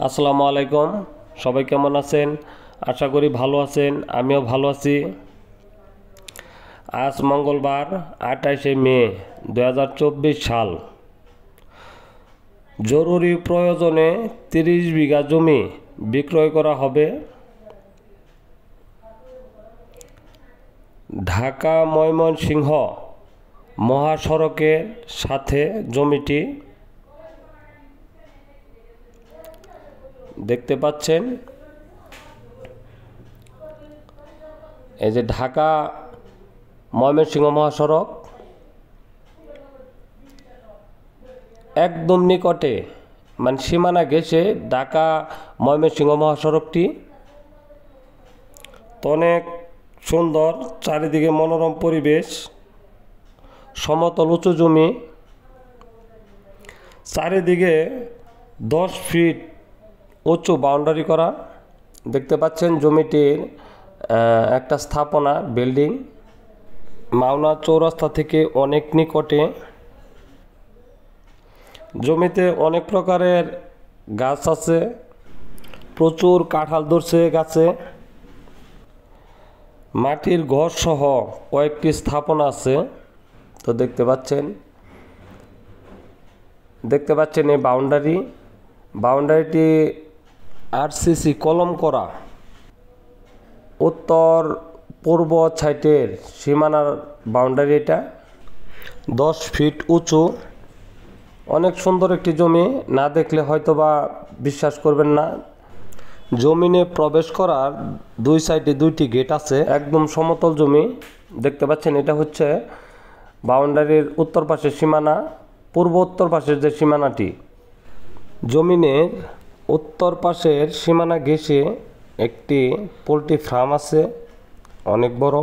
আসসালামু আলাইকুম। সবাই কেমন আছেন? আশা করি ভালো আছেন, আমিও ভালো আছি। আজ মঙ্গলবার 28শে মে 2024 সাল। জরুরি প্রয়োজনে 30 বিঘা জমি বিক্রয় করা হবে। ঢাকা ময়মনসিংহ মহাসড়কের সাথে জমিটি। দেখতে পাচ্ছেন এই যে ঢাকা ময়মনসিংহ মহাসড়ক, একদম নিকটে মানে সীমানা ঘেঁষে ঢাকা ময়মনসিংহ মহাসড়কটি। তো অনেক সুন্দর, চারিদিকে মনোরম পরিবেশ, সমতল উঁচু জমি, চারিদিকে 10 ফিট উঁচু বাউন্ডারি করা। দেখতে পাচ্ছেন জমিটির একটা স্থাপনা বিল্ডিং মাওনা চৌরাস্তা থেকে অনেক নিকটে। জমিতে অনেক প্রকারের গাছ আছে, প্রচুর কাঁঠাল ধরছে গাছে। মাটির ঘর সহ কয়েকটি স্থাপনা আছে। তো দেখতে পাচ্ছেন এই বাউন্ডারিটি আরসিসি কলম করা। উত্তর পূর্ব সাইডের সীমানার বাউন্ডারি এটা, 10 ফিট উঁচু। অনেক সুন্দর একটি জমি, না দেখলে হয়তো বা বিশ্বাস করবেন না। জমিনে প্রবেশ করার দুই সাইডে 2টি গেট আছে, একদম সমতল জমি। দেখতে পাচ্ছেন এটা হচ্ছে বাউন্ডারির উত্তর পাশের সীমানা, পূর্ব উত্তর পাশের যে সীমানাটি। জমিনের উত্তর পাশের সীমানা ঘেঁষে একটি পোলট্রি ফার্ম আছে, অনেক বড়।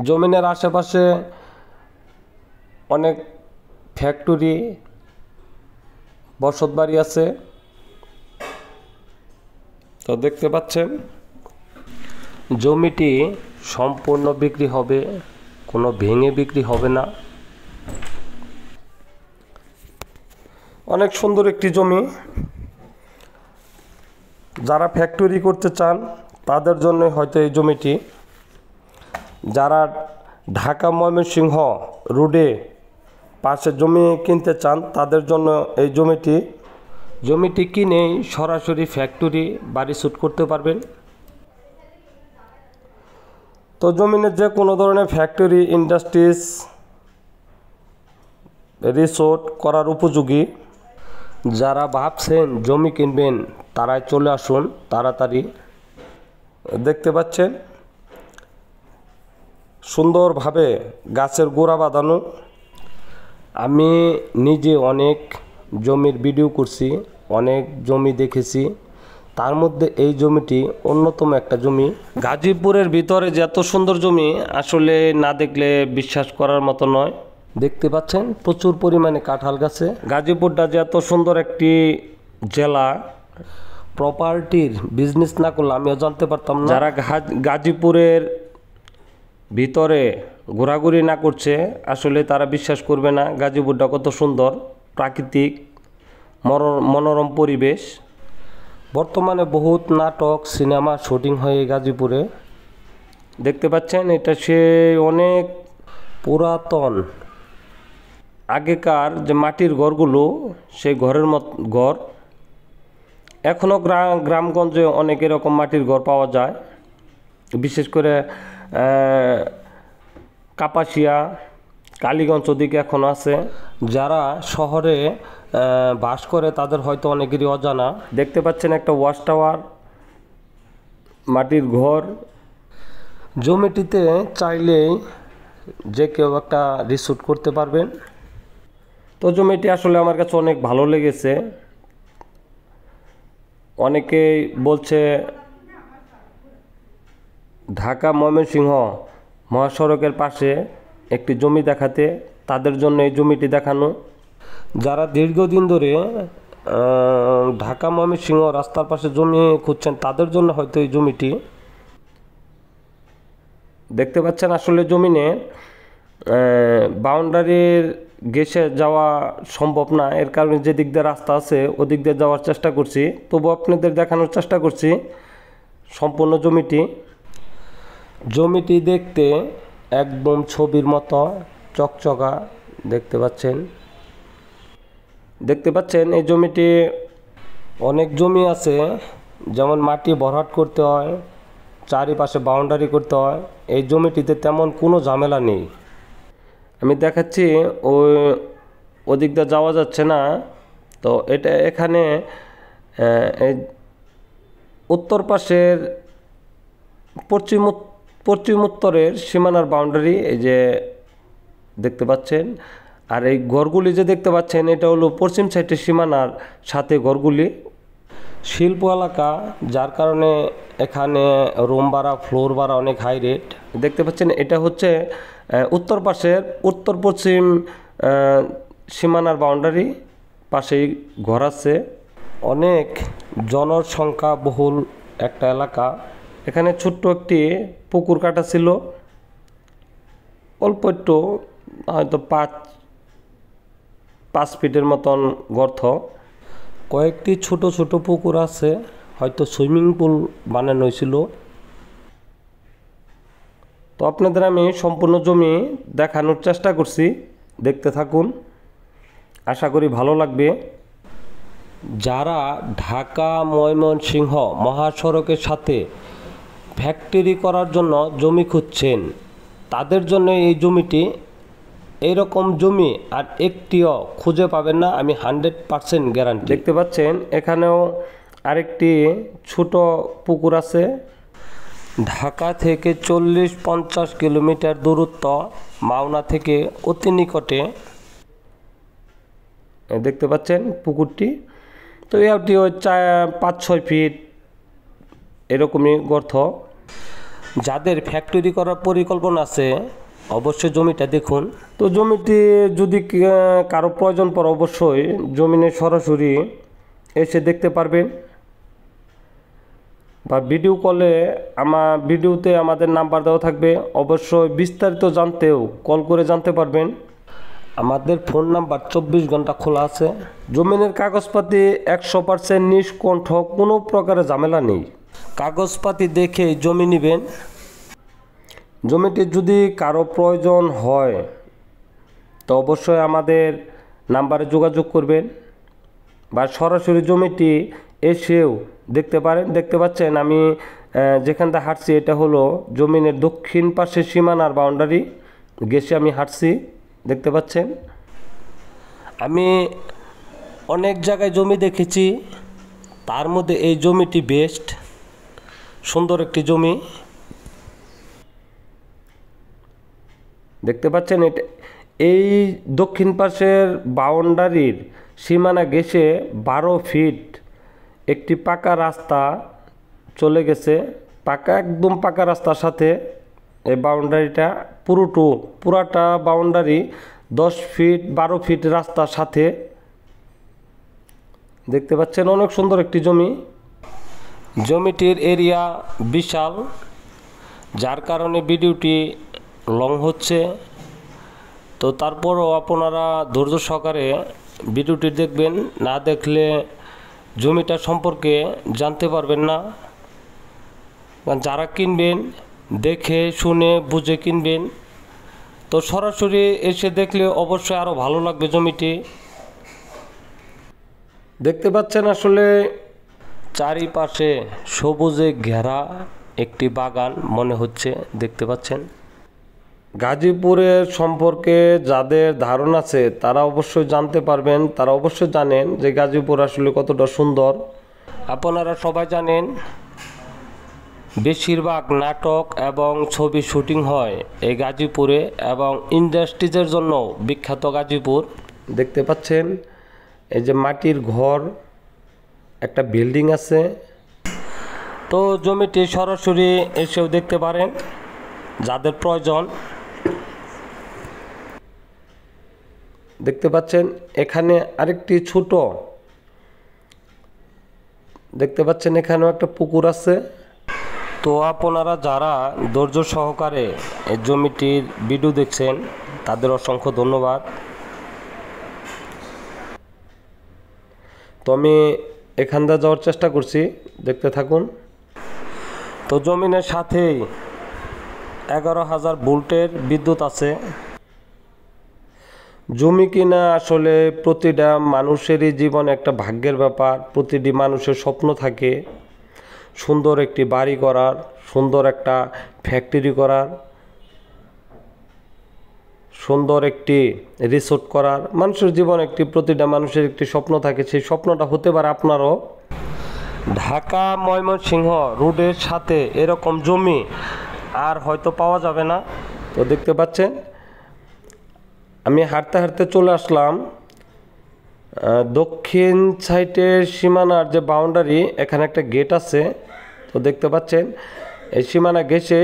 জমিনের আশেপাশে অনেক ফ্যাক্টরি, বসতবাড়ি আছে। তো দেখতে পাচ্ছেন জমিটি সম্পূর্ণ বিক্রি হবে, কোনো ভেঙে বিক্রি হবে না। অনেক সুন্দর একটি জমি। যারা ফ্যাক্টরি করতে চান তাদের জন্য হয়তো এই জমিটি। যারা ঢাকা ময়মনসিংহ রোডে পাশে জমি কিনতে চান তাদের জন্য এই জমিটি কিনেই সরাসরি ফ্যাক্টরি বাড়ি শুট করতে পারবেন। তো জমিনের যে কোনো ধরনের ফ্যাক্টরি, ইন্ডাস্ট্রিজ, রিসোর্ট করার উপযোগী। যারা ভাবছেন জমি কিনবেন তারাই চলে আসুন তাড়াতাড়ি। দেখতে পাচ্ছেন সুন্দরভাবে গাছের গোড়া বাঁধানো। আমি নিজে অনেক জমির ভিডিও করছি, অনেক জমি দেখেছি, তার মধ্যে এই জমিটি অন্যতম একটা জমি। গাজীপুরের ভিতরে যে এত সুন্দর জমি আসলে না দেখলে বিশ্বাস করার মতো নয়। দেখতে পাচ্ছেন প্রচুর পরিমাণে কাঁঠাল গাছে। গাজীপুরটা যে এত সুন্দর একটি জেলা, প্রপার্টির বিজনেস না করলে আমিও জানতে পারতাম না। যারা গাজীপুরের ভিতরে ঘোরাঘুরি না করছে আসলে তারা বিশ্বাস করবে না গাজীপুরটা কত সুন্দর, প্রাকৃতিক মনোরম পরিবেশ। বর্তমানে বহুত নাটক, সিনেমা শুটিং হয় গাজীপুরে। দেখতে পাচ্ছেন এটা সে অনেক পুরাতন আগেকার যে মাটির ঘরগুলো, সেই ঘরের ঘর এখনও গ্রামগঞ্জে অনেক এরকম মাটির ঘর পাওয়া যায়। বিশেষ করে কাপাসিয়া, কালীগঞ্জ ওদিকে এখনও আছে। যারা শহরে বাস করে তাদের হয়তো অনেকেরই অজানা। দেখতে পাচ্ছেন একটা ওয়াচ টাওয়ার, মাটির ঘর। জমিটিতে চাইলেই যে কেউ একটা রিসোর্ট করতে পারবেন। তো জমিটি আসলে আমার কাছে অনেক ভালো লেগেছে। অনেকেই বলছে ঢাকা ময়মনসিংহ মহাসড়কের পাশে একটি জমি দেখাতে, তাদের জন্য এই জমিটি দেখানো। যারা দীর্ঘদিন ধরে ঢাকা ময়মনসিংহ রাস্তার পাশে জমি খুঁজছেন তাদের জন্য হয়তো এই জমিটি। দেখতে পাচ্ছেন আসলে জমিনে বাউন্ডারির গেছে যাওয়া সম্ভব না, এর কারণে যে দিক দিয়ে রাস্তা আছে ওদিক দিয়ে যাওয়ার চেষ্টা করছি। তবু আপনাদের দেখানোর চেষ্টা করছি সম্পূর্ণ জমিটি দেখতে একদম ছবির মতো চকচকা। দেখতে পাচ্ছেন এই জমিটি, অনেক জমি আছে যেমন মাটি ভরাট করতে হয়, চারিপাশে বাউন্ডারি করতে হয়। এই জমিটিতে তেমন কোনো ঝামেলা নেই। আমি দেখাচ্ছি ওদিক দিয়ে যাওয়া যাচ্ছে না। তো এখানে এই উত্তর পাশের পশ্চিম উত্তরের সীমানার বাউন্ডারি এই যে দেখতে পাচ্ছেন। আর এই ঘরগুলি যে দেখতে পাচ্ছেন এটা হলো পশ্চিম সাইডের সীমানার সাথে ঘরগুলি শিল্প এলাকা, যার কারণে এখানে রুম ভাড়া, ফ্লোর ভাড়া অনেক হাই রেট। দেখতে পাচ্ছেন এটা হচ্ছে উত্তর পাশের উত্তর পশ্চিম সীমানার বাউন্ডারি, পাশেই ঘর আছে। অনেক জনসংখ্যা বহুল একটা এলাকা। এখানে ছোট্ট একটি পুকুর কাটা ছিল, অল্প একটু, হয়তো 5 ফিটের মতন গর্ত। কয়েকটি ছোট ছোট পুকুর আছে, হয়তো সুইমিং পুল বানানো হয়েছিল। তো আপনাদের আমি সম্পূর্ণ জমি দেখানোর চেষ্টা করছি, দেখতে থাকুন, আশা করি ভালো লাগবে। যারা ঢাকা ময়মনসিংহ মহাসড়কের সাথে ফ্যাক্টরি করার জন্য জমি খুঁজছেন, তাদের জন্য এই জমিটি, এইরকম জমি আর একটিও খুঁজে পাবেন না, আমি 100% গ্যারান্টি। দেখতে পাচ্ছেন এখানেও আরেকটি ছোট পুকুর আছে। ঢাকা থেকে 40-50 কিলোমিটার দূরত্ব, মাওনা থেকে অতি নিকটে। দেখতে পাচ্ছেন পুকুরটি। তো এটি ওই 5-6 ফিট এরকমই গর্ত। যাদের ফ্যাক্টরি করার পরিকল্পনা আছে অবশ্যই জমিটা দেখুন। তো জমিটি যদি কারো প্রয়োজন পড়ে অবশ্যই জমিনে সরাসরি এসে দেখতে পারবেন, বা ভিডিও কলে ভিডিওতে আমাদের নাম্বার দেওয়া থাকবে। অবশ্যই বিস্তারিত জানতেও কল করে জানতে পারবেন। আমাদের ফোন নাম্বার 24 ঘন্টা খোলা আছে। জমিনের কাগজপাতি 100% নিষ্কণ্ঠ, কোনো প্রকারের ঝামেলা নেই। কাগজপাতি দেখে জমি নেবেন। জমিটি যদি কারো প্রয়োজন হয় তো অবশ্যই আমাদের নাম্বারে যোগাযোগ করবেন, বা সরাসরি জমিটি এসেও দেখতে পারেন। দেখতে পাচ্ছেন আমি যেখানটা হাঁটছি এটা হলো জমিনের দক্ষিণ পাশে সীমানার বাউন্ডারি, গেছে আমি হাঁটছি। দেখতে পাচ্ছেন আমি অনেক জায়গায় জমি দেখেছি, তার মধ্যে এই জমিটি বেস্ট, সুন্দর একটি জমি। দেখতে পাচ্ছেন এই দক্ষিণ পাশের বাউন্ডারির সীমানা গেছে 12 ফিট একটি পাকা রাস্তা চলে গেছে। একদম পাকা রাস্তার সাথে এই বাউন্ডারিটা পুরাটা বাউন্ডারি 10-12 ফিট রাস্তার সাথে। দেখতে পাচ্ছেন অনেক সুন্দর একটি জমি। জমিটির এরিয়া বিশাল, যার কারণে ভিডিওটি লং হচ্ছে। তো তারপরও আপনারা ধৈর্য সহকারে ভিডিওটি দেখবেন, না দেখলে জমিটা সম্পর্কে জানতে পারবেন না। যারা কিনবেন দেখে শুনে বুঝে কিনবেন। তো সরাসরি এসে দেখলে অবশ্যই আরও ভালো লাগবে জমিটি। দেখতে পাচ্ছেন আসলে চারিপাশে সবুজে ঘেরা একটি বাগান মনে হচ্ছে। দেখতে পাচ্ছেন গাজীপুরের সম্পর্কে যাদের ধারণা আছে তারা অবশ্যই জানতে পারবেন, তারা অবশ্যই জানেন যে গাজীপুর আসলে কতটা সুন্দর। আপনারা সবাই জানেন বেশিরভাগ নাটক এবং ছবি শুটিং হয় এই গাজীপুরে, এবং ইন্ডাস্ট্রিজের জন্য বিখ্যাত গাজীপুর। দেখতে পাচ্ছেন এই যে মাটির ঘর, একটা বিল্ডিং আছে। তো জমিটি সরাসরি এসেও দেখতে পারেন যাদের প্রয়োজন। দেখতে পাচ্ছেন এখানে আরেকটি ছোট, দেখতে পাচ্ছেন এখানেও একটা পুকুর আছে। তো আপনারা যারা ধৈর্য সহকারে এই জমিটির ভিডিও দেখছেন তাদের অসংখ্য ধন্যবাদ। তো আমি এখান দিয়ে যাওয়ার চেষ্টা করছি, দেখতে থাকুন। তো জমিনের সাথেই 11,000 ভোল্টের বিদ্যুৎ আছে। জমি কিনা আসলে প্রতিটা মানুষেরই জীবনে একটা ভাগ্যের ব্যাপার। প্রতিটি মানুষের স্বপ্ন থাকে সুন্দর একটি বাড়ি করার, সুন্দর একটা ফ্যাক্টরি করার, সুন্দর একটি রিসোর্ট করার। মানুষের জীবনে প্রতিটা মানুষের একটি স্বপ্ন থাকে। সেই স্বপ্নটা হতে পারে আপনারও। ঢাকা ময়মনসিংহ রোডের সাথে এরকম জমি আর হয়তো পাওয়া যাবে না। তো দেখতে পাচ্ছেন আমি হাঁটতে হাঁটতে চলে আসলাম দক্ষিণ সাইডের সীমানার যে বাউন্ডারি, এখানে একটা গেট আছে। তো দেখতে পাচ্ছেন এই সীমানা গেছে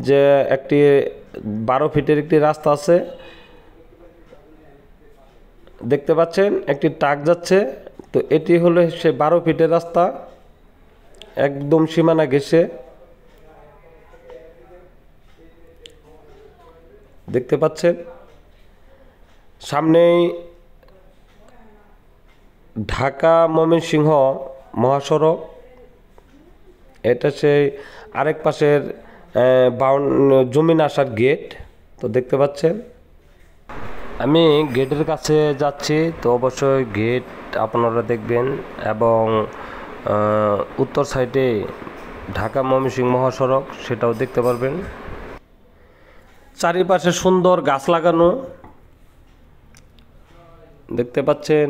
যে একটি 12 ফিটের একটি রাস্তা আছে। দেখতে পাচ্ছেন একটি ট্রাক যাচ্ছে। তো এটি হলো সে 12 ফিটের রাস্তা, একদম সীমানা গেছে। দেখতে পাচ্ছেন সামনেই ঢাকা ময়মনসিংহ মহাসড়ক। এটা সেই আরেক পাশের জমিন আসার গেট। তো দেখতে পাচ্ছেন আমি গেটের কাছে যাচ্ছি। তো অবশ্যই গেট আপনারা দেখবেন এবং উত্তর সাইডে ঢাকা ময়মনসিংহ মহাসড়ক, সেটাও দেখতে পারবেন। চারিপাশে সুন্দর গাছ লাগানো, দেখতে পাচ্ছেন।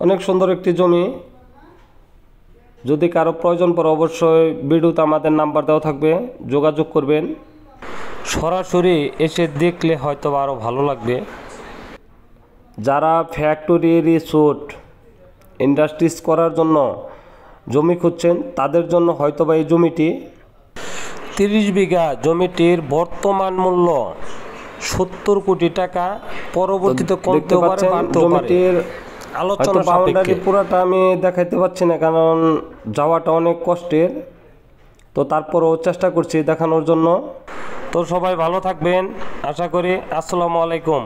অনেক সুন্দর একটি জমি। যদি কারো প্রয়োজন পড়ে অবশ্যই ভিডিওতে আমাদের নাম্বার দেওয়া থাকবে, যোগাযোগ করবেন। সরাসরি এসে দেখলে হয়তো আরও ভালো লাগবে। যারা ফ্যাক্টরি, রিসোর্ট, ইন্ডাস্ট্রিজ করার জন্য জমি খুঁজছেন তাদের জন্য হয়তোবা এই জমিটি 30 বিঘা জমিটির বর্তমান মূল্য 70 কোটি টাকা। পরবর্তীতে কমতে পারে, বাড়তেও পারে। আলোচনা বাউন্ডারি পুরাটা আমি দেখাইতে পারছি না, কারণ যাওয়াটা অনেক কষ্টের। তো তারপরও চেষ্টা করছি দেখানোর জন্য। তো সবাই ভালো থাকবেন আশা করি। আসসালামু আলাইকুম।